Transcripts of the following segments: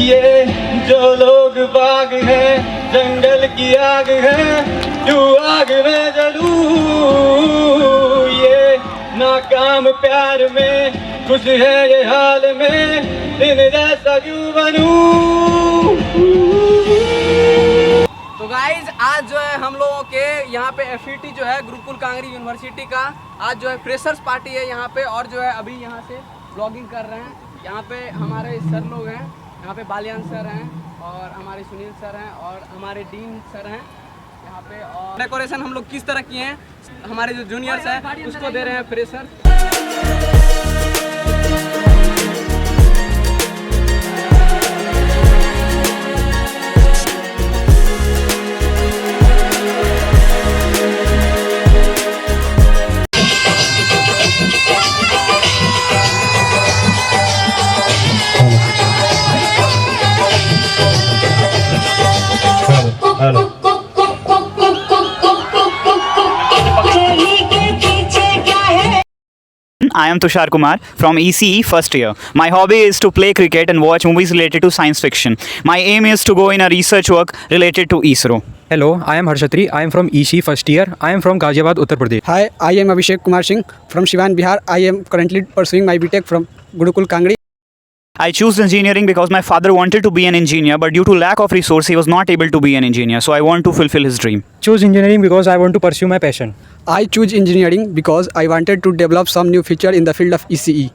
तो गाइज आज जो है हम लोगों के यहाँ पे एफईटी जो है गुरुकुल कांगड़ी यूनिवर्सिटी का आज जो है फ्रेशर्स पार्टी है यहाँ पे। और जो है अभी यहाँ से ब्लॉगिंग कर रहे हैं। यहाँ पे हमारे सर लोग हैं, यहाँ पे बालियान सर हैं और हमारे सुनील सर हैं और हमारे डीन सर हैं यहाँ पे। और डेकोरेशन हम लोग किस तरह किए हैं, हमारे जो जूनियर्स हैं उसको दे रहे हैं fresher. I am Tushar Kumar from ECE first year. My hobby is to play cricket and watch movies related to science fiction. My aim is to go in a research work related to ISRO. Hello, I am Harshatri. I am from ECE first year. I am from Ghaziabad, Uttar Pradesh. Hi, I am Abhishek Kumar Singh from Siwan, Bihar. I am currently pursuing my BTech from Gurukul Kangri. I chose engineering because my father wanted to be an engineer, but due to lack of resource, he was not able to be an engineer. So I want to fulfill his dream. Choose engineering because I want to pursue my passion. I choose engineering because I wanted to develop some new feature in the field of ECE.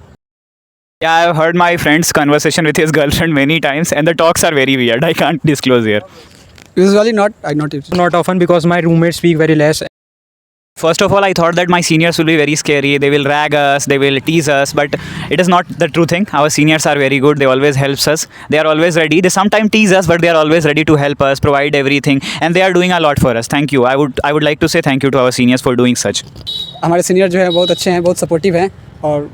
Yeah, I've heard my friend's conversation with his girlfriend many times, and the talks are very weird. I can't disclose here. Usually not, I not use. Not often because my roommates speak very less. First of all, I thought that my seniors will be very scary. They will rag us, they will tease us, but it is not the true thing. Our seniors are very good. They always help us. They are always ready. They sometimes tease us, but they are always ready to help us, provide everything, and they are doing a lot for us. Thank you. I would like to say thank you to our seniors for doing such. हमारे senior जो है बहुत अच्छे हैं, बहुत supportive हैं और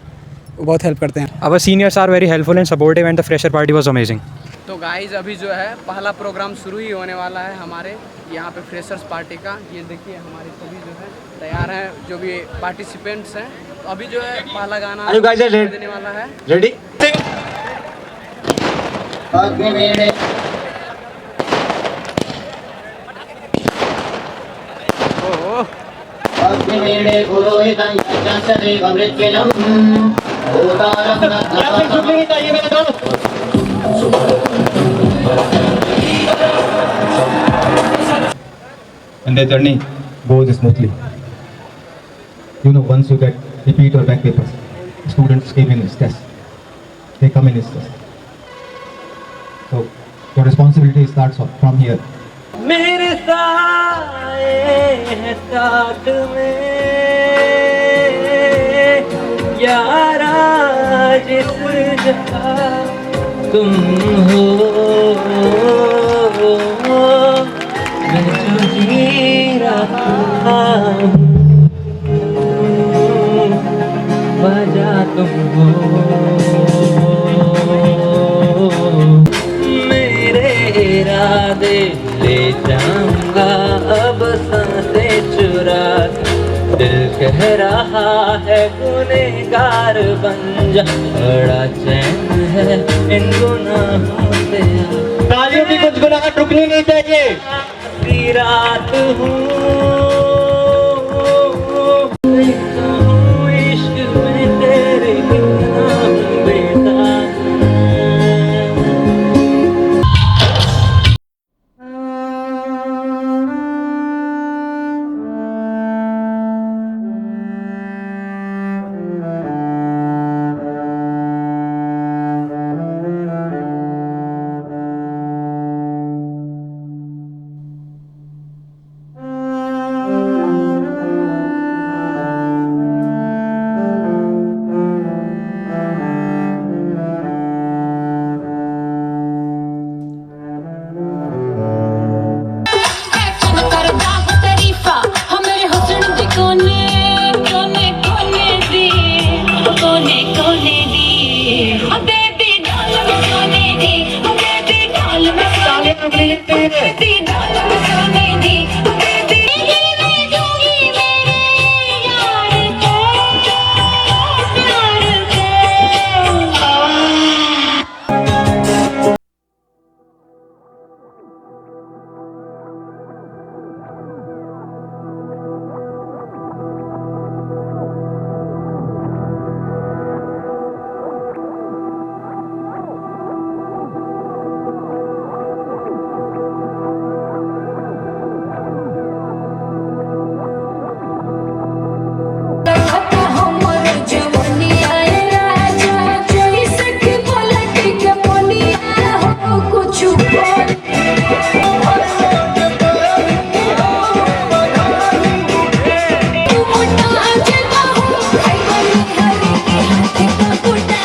बहुत हेल्प करते हैं। Our seniors are very helpful and supportive, and the fresher party was amazing. तो गाइज अभी जो है पहला प्रोग्राम शुरू ही होने वाला है हमारे यहाँ पे फ्रेशर्स पार्टी का। ये देखिए हमारे सभी जो है तैयार हैं, जो भी पार्टिसिपेंट्स हैं। तो अभी जो है पहला गाना देने वाला है। Ready? And their journey goes smoothly. You know, once you get repeat or back papers, students came in stress. They come in stress. So your responsibility starts off from here. मेरे साए हैं साथ में यारा जिस जगह तुम हो, मैं जो जी रहा हूँ वजह तुम हो। मेरे इरादे ले जाऊंगा अब सांसें चुरा, दिल कह रहा है गुनहगार बन जा, बड़ा चैन है इन गुनाहों से। तालियों की गुनगुनाहट रुकनी नहीं चाहिए। आधी रात हूँ इश्क में तेरे बिना हूँ बेताब। कुछ बोल तू मोठा चेता हो आई बनी हरी के हाथे का कुटा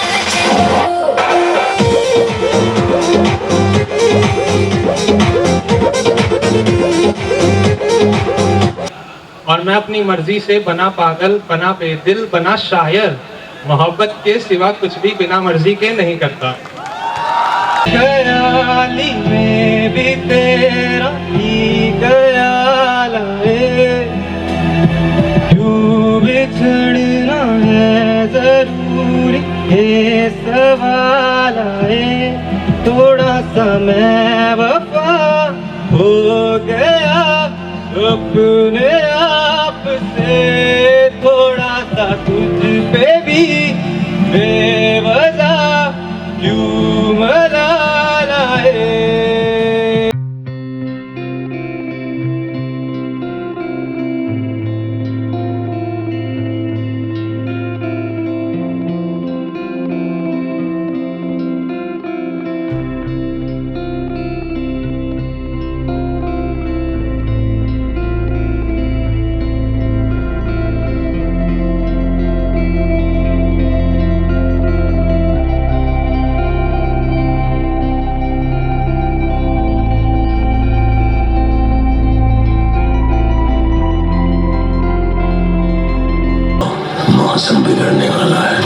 और मैं अपनी मर्जी से बना पागल, बना बेदिल, बना शायर, मोहब्बत के सिवा कुछ भी बिना मर्जी के नहीं करता। ख्याली में भी तेरा ही ख्याल है, क्यों बिछड़ना है जरूरी ये सवाल है, थोड़ा सा मैं वफा हो गया अपने आप से, थोड़ा सा तुझ पे भी बेवजह क्यों मलाला है। मौसम बिगड़ने वाला है।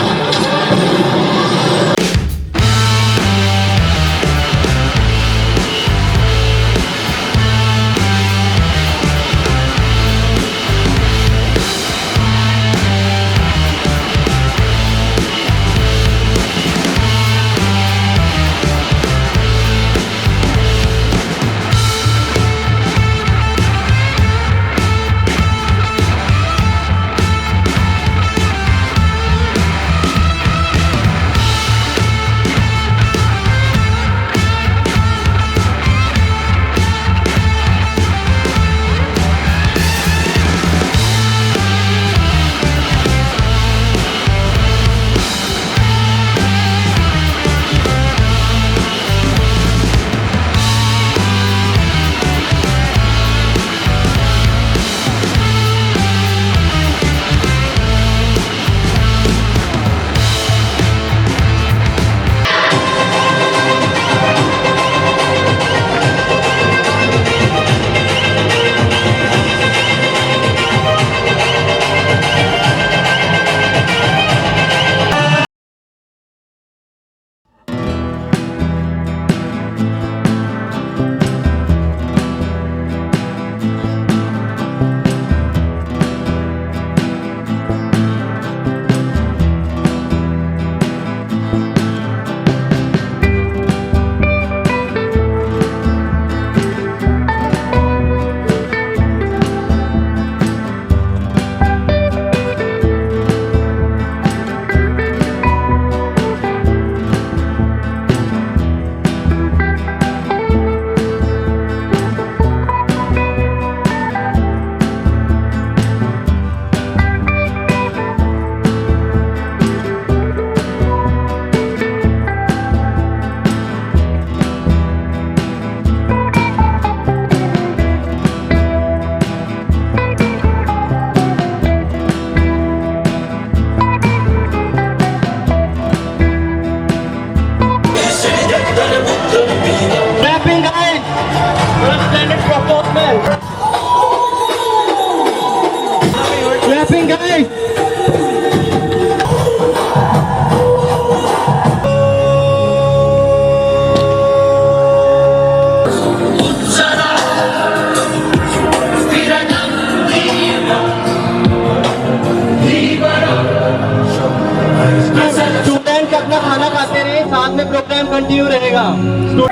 कंटिन्यू रहेगा।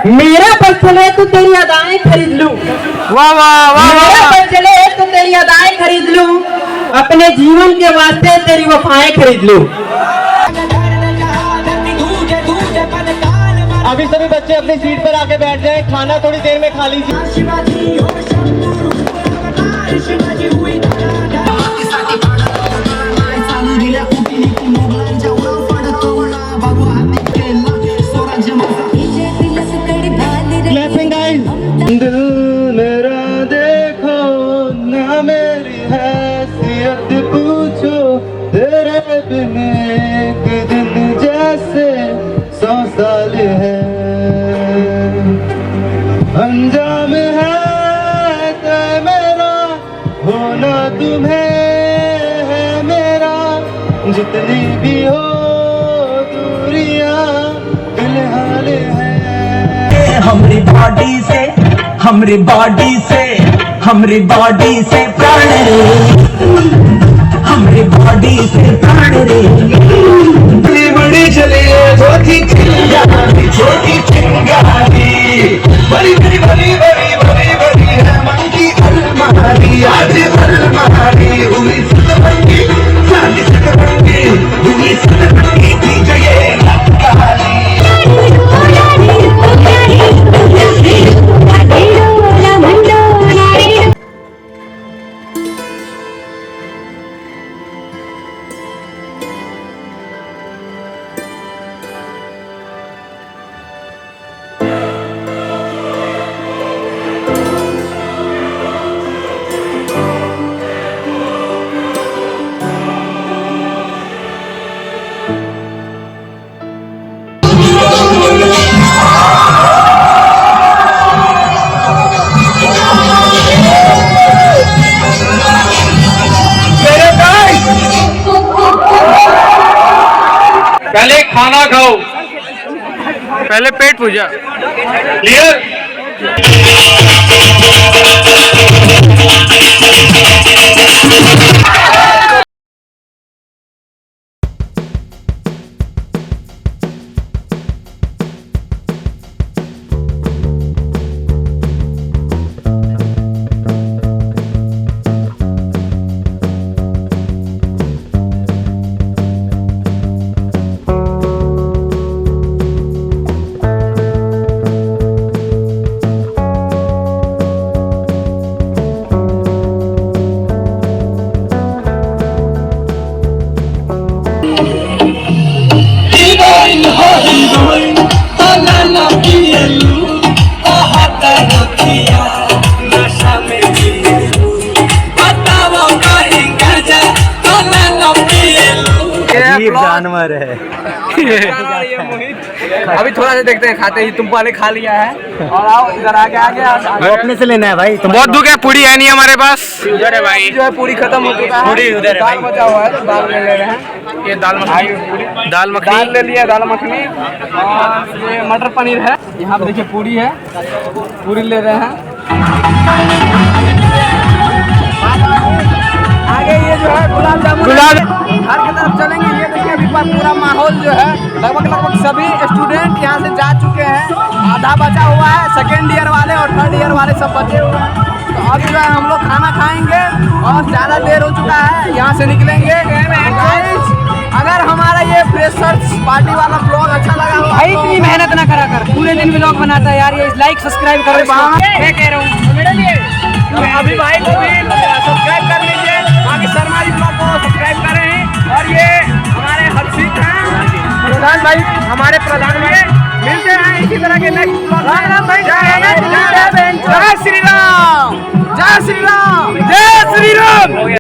मेरा बस चले तो तेरी अदाएं खरीद लूं, वाह वाह वाह, मेरा बस चले तो तेरी अदाएं खरीद लूं, अपने जीवन के वास्ते तेरी वफाएं खरीद लूं। अभी सभी बच्चे अपनी सीट पर आके बैठ जाएं, खाना थोड़ी देर में खा लीजिए। विजय दिलस कडी भाली हमरी बॉडी से हमरी बॉडी से हमरी बॉडी से प्राण रे हमरी बॉडी से प्राण रे बड़ी बड़ी चली छोटी चिंगारी छोटी चिंगारी बड़ी बड़ी बड़ी बड़ी बड़ी बड़ी है मन की अलमारी आज अलमारी हुई सतरंगी शादी सतरंगी हुई सतरंगी थी जो ये लटकाली पहले खाना खाओ, पहले पेट पूजा। क्लियर? जानवर है अभी थोड़ा सा देखते हैं, खाते ही तुम पहले खा लिया है और आओ इधर आगे आगे वो अपने से लेना है भाई। बहुत दुख है, पूरी है नहीं हमारे पास। उधर है भाई, जो है पूरी खत्म हो चुका है, पूरी उधर है दाल भाई। बचा हुआ है तो दाल ले रहे हैं। ये दाल मखनी, दाल मखनी दाल ले लिया, दाल मखनी और ये मटर पनीर है। यहाँ पे देखिए पूरी है, पूरी ले रहे हैं। आगे ये जो है गुलाब जामुन घर की तरफ चलेंगे। ये देखिए अभी पूरा माहौल जो है लगभग सभी स्टूडेंट यहाँ से जा चुके हैं, आधा बचा हुआ है, सेकेंड ईयर वाले और थर्ड ईयर वाले सब बचे हुए हैं। तो अब जो है हम लोग खाना खाएंगे और ज़्यादा देर हो चुका है, यहाँ से निकलेंगे। अगर हमारा ये फ्रेशर्स पार्टी वाला ब्लॉग अच्छा लगा हो भाई इतनी मेहनत ना करा कर, पूरे दिन व्लॉग बनाता है यार, ये लाइक सब्सक्राइब करो इसको। मैं कह रहा हूँ अभी भाई को भी सब्सक्राइब कर लीजिए, बाकी शर्मा जी ब्लॉग को सब्सक्राइब करें। और ये हमारे हर्षित हैं प्रधान भाई, हमारे प्रधान भाई। मिलते हैं इसी तरह के नेक्स्ट ब्लॉग में। जय श्री राम, जय श्री राम, जय श्री राम, जय श्री राम।